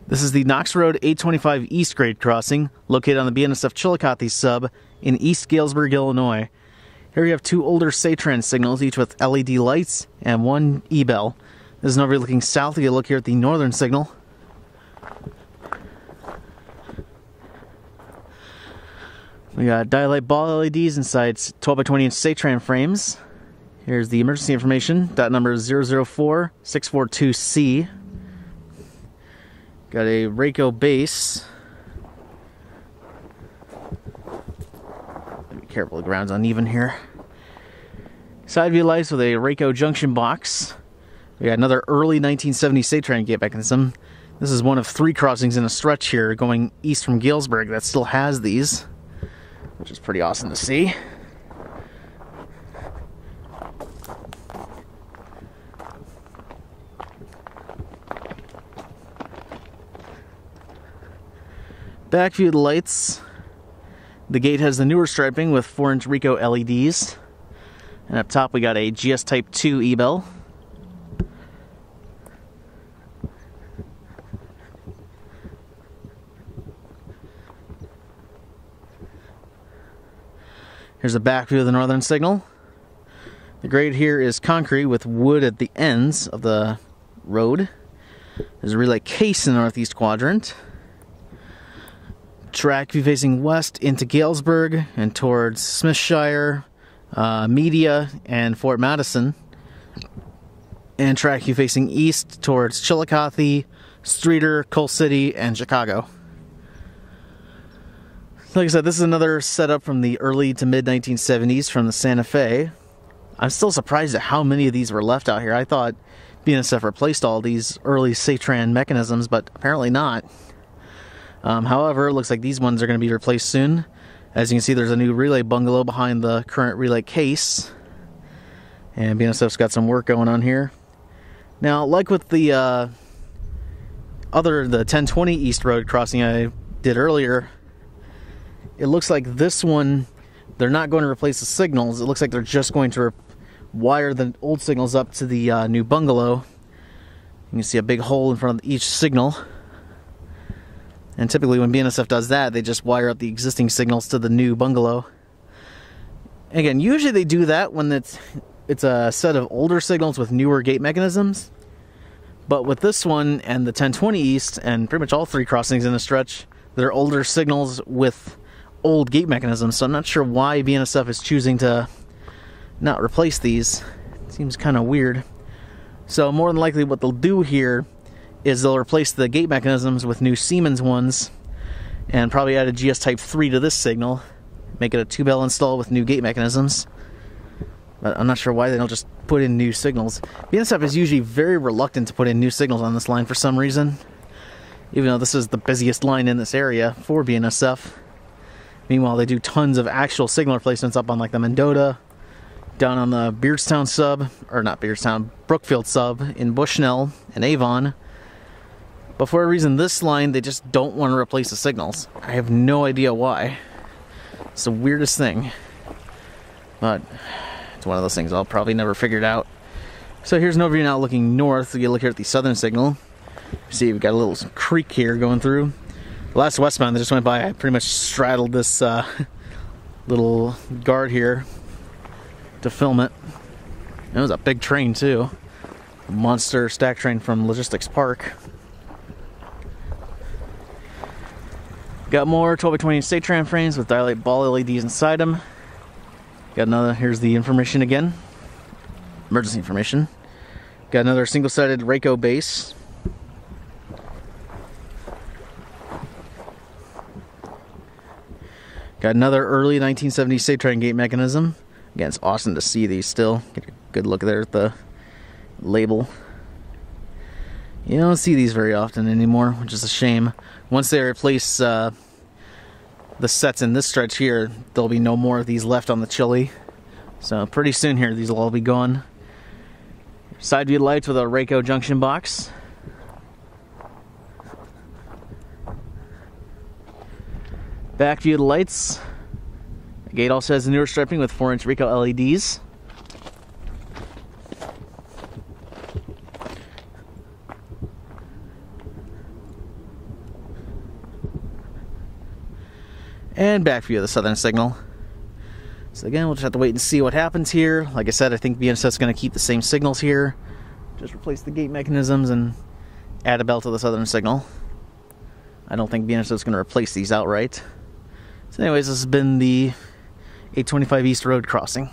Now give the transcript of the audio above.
This is the Knox Road 825 East grade crossing, located on the BNSF Chillicothe Sub in East Galesburg, Illinois. Here we have two older Safetran signals, each with LED lights and one E-bell. This is an overlooking south. If you look here at the northern signal, we got Dialight ball LEDs inside 12x20 inch Safetran frames. Here's the emergency information. Dot number is 004642C. Got a RACO base. Be careful, the ground's uneven here. Side view lights with a RACO junction box. We got another early 1970s Safetran gate mechanism. This is one of three crossings in a stretch here going east from Galesburg that still has these, which is pretty awesome to see. Back view of the lights. The gate has the newer striping with 4-inch RECO LEDs. And up top we got a GS Type 2 E-bell. Here's a back view of the northern signal. The grade here is concrete with wood at the ends of the road. There's a relay case in the northeast quadrant. Track view facing west into Galesburg and towards Smithshire, Media, and Fort Madison. And track view facing east towards Chillicothe, Streator, Coal City, and Chicago. Like I said, this is another setup from the early to mid 1970s from the Santa Fe. I'm still surprised at how many of these were left out here. I thought BNSF replaced all these early Safetran mechanisms, but apparently not. However, it looks like these ones are going to be replaced soon. As you can see, there's a new relay bungalow behind the current relay case. And BNSF's got some work going on here. Now, like with the the 1020 East Road crossing I did earlier, it looks like this one, they're not going to replace the signals. It looks like they're just going to wire the old signals up to the new bungalow. You can see a big hole in front of each signal. And typically when BNSF does that, they just wire up the existing signals to the new bungalow. Again, usually they do that when it's a set of older signals with newer gate mechanisms. But with this one and the 1020 East, and pretty much all three crossings in the stretch, they're older signals with old gate mechanisms. So I'm not sure why BNSF is choosing to not replace these. It seems kind of weird. So more than likely what they'll do here is they'll replace the gate mechanisms with new Siemens ones and probably add a GS Type 3 to this signal, make it a 2-bell install with new gate mechanisms. But I'm not sure why they don't just put in new signals. BNSF is usually very reluctant to put in new signals on this line for some reason, even though this is the busiest line in this area for BNSF. Meanwhile, they do tons of actual signal replacements up on like the Mendota, down on the Beardstown sub, or not Beardstown, Brookfield sub in Bushnell and Avon. But for a reason, this line, they just don't want to replace the signals. I have no idea why. It's the weirdest thing. But it's one of those things I'll probably never figure it out. So here's an overview now looking north. You look here at the southern signal. You see we've got a little creek here going through. The last westbound that just went by, I pretty much straddled this little guard here to film it. It was a big train too. A monster stack train from Logistics Park. Got more 12x20 Safetran frames with Dialight ball LEDs inside them. Got another, here's the information again. Emergency information. Got another single-sided RACO base. Got another early 1970s Safetran gate mechanism. Again, it's awesome to see these still. Get a good look there at the label. You don't see these very often anymore, which is a shame. Once they replace the sets in this stretch here, there'll be no more of these left on the Chili. So pretty soon here, these will all be gone. Side view lights with a RACO junction box. Back view lights. The gate also has the newer striping with 4-inch RECO LEDs. And back view of the southern signal. So again, we'll just have to wait and see what happens here. Like I said, I think BNSF is going to keep the same signals here. Just replace the gate mechanisms and add a bell to the southern signal. I don't think BNSF is going to replace these outright. So anyways, this has been the 825 East Road crossing.